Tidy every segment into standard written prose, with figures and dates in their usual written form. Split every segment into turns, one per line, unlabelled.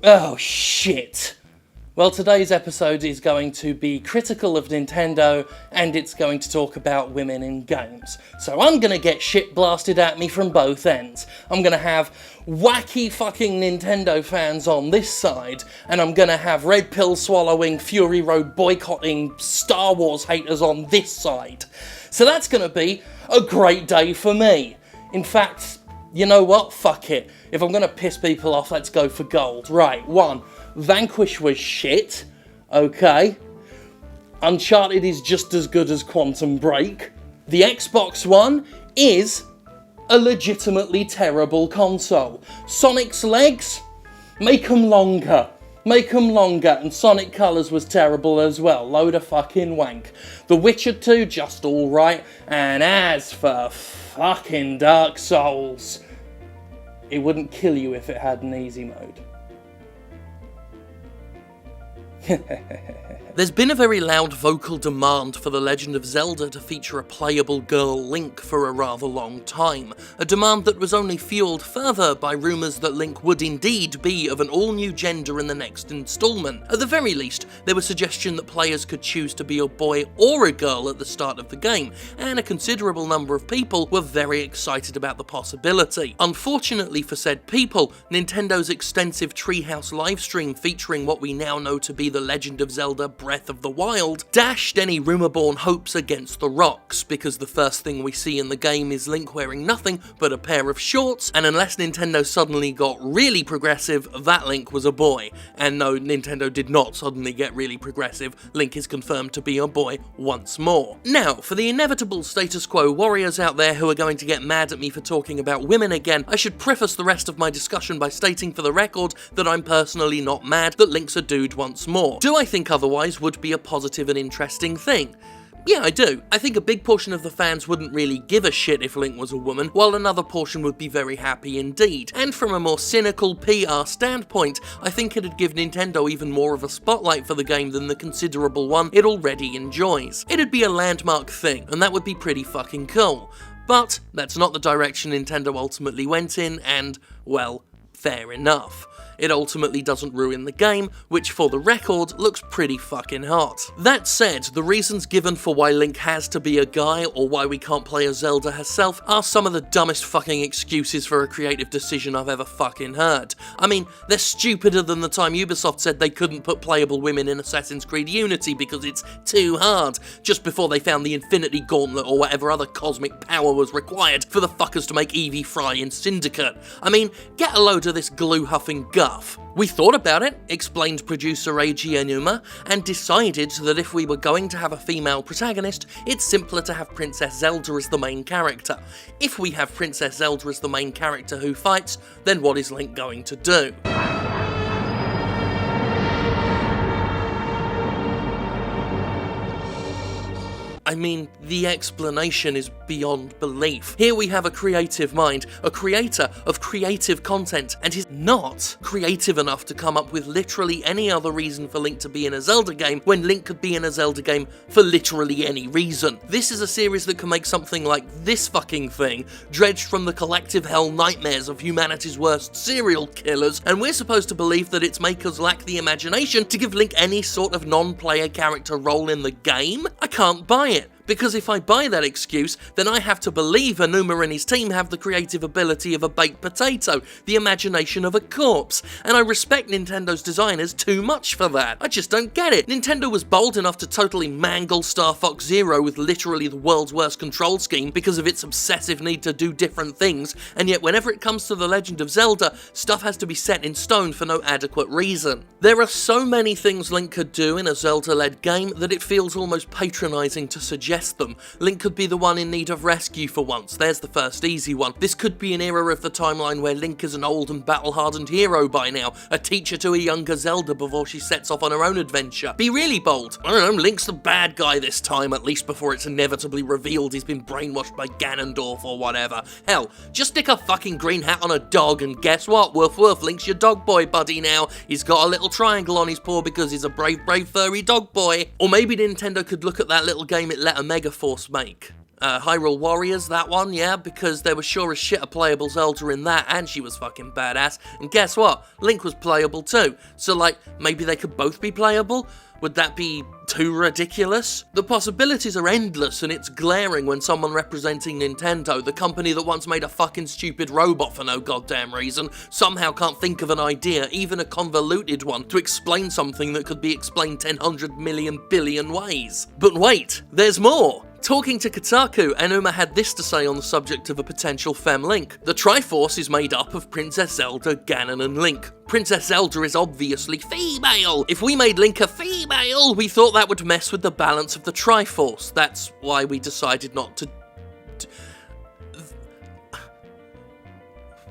Oh shit. Well, today's episode is going to be critical of Nintendo, and it's going to talk about women in games. So I'm gonna get shit blasted at me from both ends. I'm gonna have wacky fucking Nintendo fans on this side, and I'm gonna have red pill swallowing, Fury Road boycotting Star Wars haters on this side. So that's gonna be a great day for me. In fact, you know what? Fuck it. If I'm gonna piss people off, let's go for gold. Right, 1. Vanquish was shit, okay. Uncharted is just as good as Quantum Break. The Xbox One is a legitimately terrible console. Sonic's legs? Make them longer. Make them longer. And Sonic Colors was terrible as well. Load of fucking wank. The Witcher 2, just alright. And as for fucking Dark Souls, it wouldn't kill you if it had an easy mode.
There's been a very loud vocal demand for The Legend of Zelda to feature a playable girl Link for a rather long time, a demand that was only fueled further by rumours that Link would indeed be of an all-new gender in the next instalment. At the very least, there was suggestion that players could choose to be a boy or a girl at the start of the game, and a considerable number of people were very excited about the possibility. Unfortunately for said people, Nintendo's extensive Treehouse livestream featuring what we now know to be The Legend of Zelda Breath of the Wild dashed any rumour-born hopes against the rocks, because the first thing we see in the game is Link wearing nothing but a pair of shorts, and unless Nintendo suddenly got really progressive, that Link was a boy. And no, Nintendo did not suddenly get really progressive. Link is confirmed to be a boy once more. Now, for the inevitable status quo warriors out there who are going to get mad at me for talking about women again, I should preface the rest of my discussion by stating for the record that I'm personally not mad that Link's a dude once more. Do I think otherwise would be a positive and interesting thing? Yeah, I do. I think a big portion of the fans wouldn't really give a shit if Link was a woman, while another portion would be very happy indeed. And from a more cynical PR standpoint, I think it'd give Nintendo even more of a spotlight for the game than the considerable one it already enjoys. It'd be a landmark thing, and that would be pretty fucking cool. But that's not the direction Nintendo ultimately went in, and, well, fair enough. It ultimately doesn't ruin the game, which for the record looks pretty fucking hot. That said, the reasons given for why Link has to be a guy or why we can't play as Zelda herself are some of the dumbest fucking excuses for a creative decision I've ever fucking heard. I mean, they're stupider than the time Ubisoft said they couldn't put playable women in Assassin's Creed Unity because it's too hard, just before they found the Infinity Gauntlet or whatever other cosmic power was required for the fuckers to make Eevee Fry in Syndicate. I mean, get a load of this glue-huffing guff. We thought about it, explained producer Eiji Aonuma, and decided that if we were going to have a female protagonist, it's simpler to have Princess Zelda as the main character. If we have Princess Zelda as the main character who fights, then what is Link going to do? I mean, the explanation is beyond belief. Here we have a creative mind, a creator of creative content, and he's not creative enough to come up with literally any other reason for Link to be in a Zelda game when Link could be in a Zelda game for literally any reason. This is a series that can make something like this fucking thing, dredged from the collective hell nightmares of humanity's worst serial killers, and we're supposed to believe that its makers lack the imagination to give Link any sort of non-player character role in the game? I can't buy it. Because if I buy that excuse, then I have to believe Aonuma and his team have the creative ability of a baked potato, the imagination of a corpse, and I respect Nintendo's designers too much for that. I just don't get it. Nintendo was bold enough to totally mangle Star Fox Zero with literally the world's worst control scheme because of its obsessive need to do different things, and yet whenever it comes to The Legend of Zelda, stuff has to be set in stone for no adequate reason. There are so many things Link could do in a Zelda-led game that it feels almost patronising to suggest them. Link could be the one in need of rescue for once. There's the first easy one. This could be an era of the timeline where Link is an old and battle-hardened hero by now, a teacher to a younger Zelda before she sets off on her own adventure. Be really bold. I don't know, Link's the bad guy this time, at least before it's inevitably revealed he's been brainwashed by Ganondorf or whatever. Hell, just stick a fucking green hat on a dog and guess what? Woof woof, Link's your dog boy buddy now. He's got a little triangle on his paw because he's a brave furry dog boy. Or maybe Nintendo could look at that little game it let Megaforce make Hyrule Warriors, that one, yeah, because there was sure as shit a playable Zelda in that, and she was fucking badass. And guess what? Link was playable too. So, like, maybe they could both be playable? Would that be too ridiculous? The possibilities are endless, and it's glaring when someone representing Nintendo, the company that once made a fucking stupid robot for no goddamn reason, somehow can't think of an idea, even a convoluted one, to explain something that could be explained 10 million billion ways. But wait, there's more! Talking to Kotaku, Aonuma had this to say on the subject of a potential femme Link. The Triforce is made up of Princess Zelda, Ganon and Link. Princess Zelda is obviously female. If we made Link a female, we thought that would mess with the balance of the Triforce. That's why we decided not to...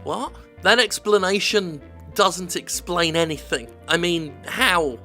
What? That explanation doesn't explain anything. I mean, how?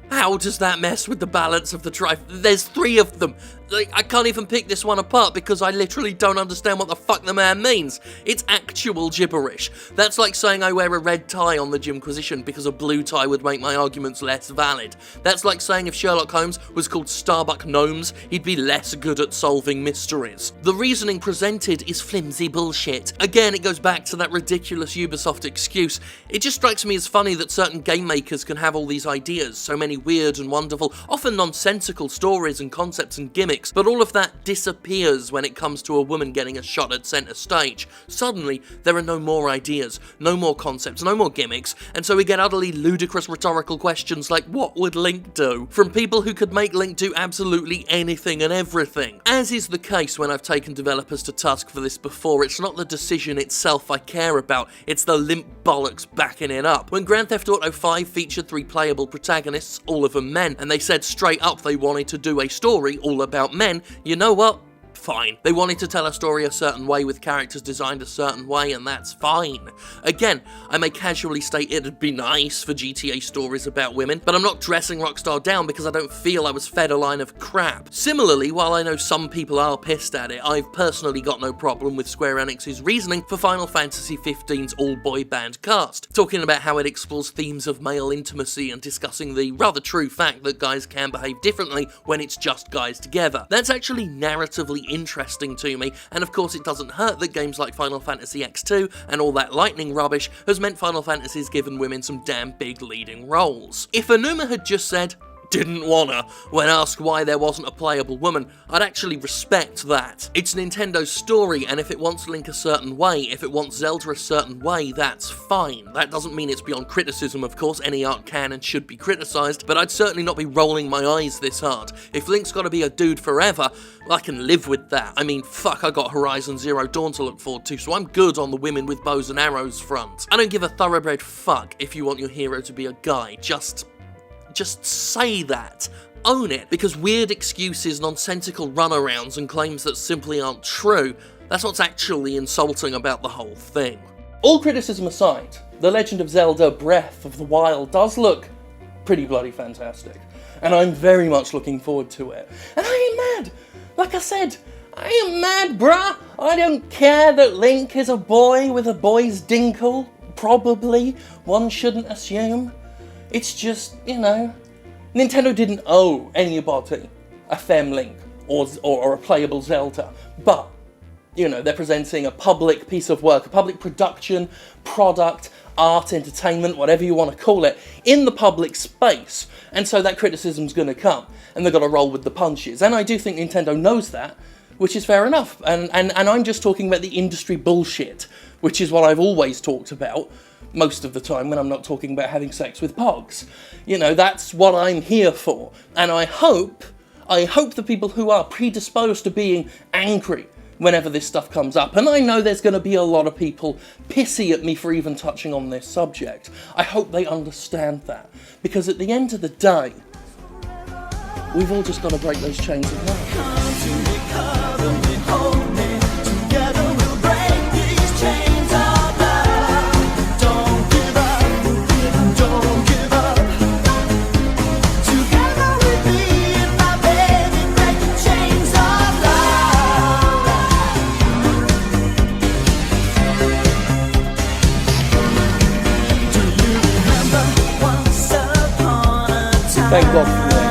How does that mess with the balance of the There's 3 of them. Like, I can't even pick this one apart because I literally don't understand what the fuck the man means. It's actual gibberish. That's like saying I wear a red tie on the Jimquisition because a blue tie would make my arguments less valid. That's like saying if Sherlock Holmes was called Starbuck Gnomes, he'd be less good at solving mysteries. The reasoning presented is flimsy bullshit. Again, it goes back to that ridiculous Ubisoft excuse. It just strikes me as funny that certain game makers can have all these ideas, so many weird and wonderful, often nonsensical stories and concepts and gimmicks, but all of that disappears when it comes to a woman getting a shot at centre stage. Suddenly, there are no more ideas, no more concepts, no more gimmicks, and so we get utterly ludicrous rhetorical questions like, what would Link do? From people who could make Link do absolutely anything and everything. As is the case when I've taken developers to task for this before, it's not the decision itself I care about, it's the limp bollocks backing it up. When Grand Theft Auto 5 featured 3 playable protagonists, all of them men, and they said straight up they wanted to do a story all about men, you know what? Fine. They wanted to tell a story a certain way with characters designed a certain way, and that's fine. Again, I may casually state it'd be nice for GTA stories about women, but I'm not dressing Rockstar down because I don't feel I was fed a line of crap. Similarly, while I know some people are pissed at it, I've personally got no problem with Square Enix's reasoning for Final Fantasy XV's all-boy band cast, talking about how it explores themes of male intimacy and discussing the rather true fact that guys can behave differently when it's just guys together. That's actually narratively interesting to me, and of course it doesn't hurt that games like Final Fantasy X2 and all that lightning rubbish has meant Final Fantasy's given women some damn big leading roles. If Aonuma had just said, didn't wanna, when asked why there wasn't a playable woman, I'd actually respect that. It's Nintendo's story, and if it wants Link a certain way, if it wants Zelda a certain way, that's fine. That doesn't mean it's beyond criticism, of course, any art can and should be criticised, but I'd certainly not be rolling my eyes this hard. If Link's gotta be a dude forever, I can live with that. I mean, fuck, I got Horizon Zero Dawn to look forward to, so I'm good on the women with bows and arrows front. I don't give a thoroughbred fuck if you want your hero to be a guy, just say that. Own it, because weird excuses, nonsensical runarounds, and claims that simply aren't true, that's what's actually insulting about the whole thing.
All criticism aside, The Legend of Zelda Breath of the Wild does look pretty bloody fantastic, and I'm very much looking forward to it. And I ain't mad! Like I said, I ain't mad, bruh! I don't care that Link is a boy with a boy's dinkle, probably, one shouldn't assume. It's just, you know, Nintendo didn't owe anybody a femme Link or a playable Zelda, but, you know, they're presenting a public piece of work, a public production, product, art, entertainment, whatever you want to call it, in the public space, and so that criticism's going to come, and they've got to roll with the punches, and I do think Nintendo knows that, which is fair enough, and I'm just talking about the industry bullshit, which is what I've always talked about, most of the time when I'm not talking about having sex with pogs. You know, that's what I'm here for. And I hope the people who are predisposed to being angry whenever this stuff comes up, and I know there's going to be a lot of people pissy at me for even touching on this subject, I hope they understand that. Because at the end of the day, we've all just got to break those chains of love. Thank God for that.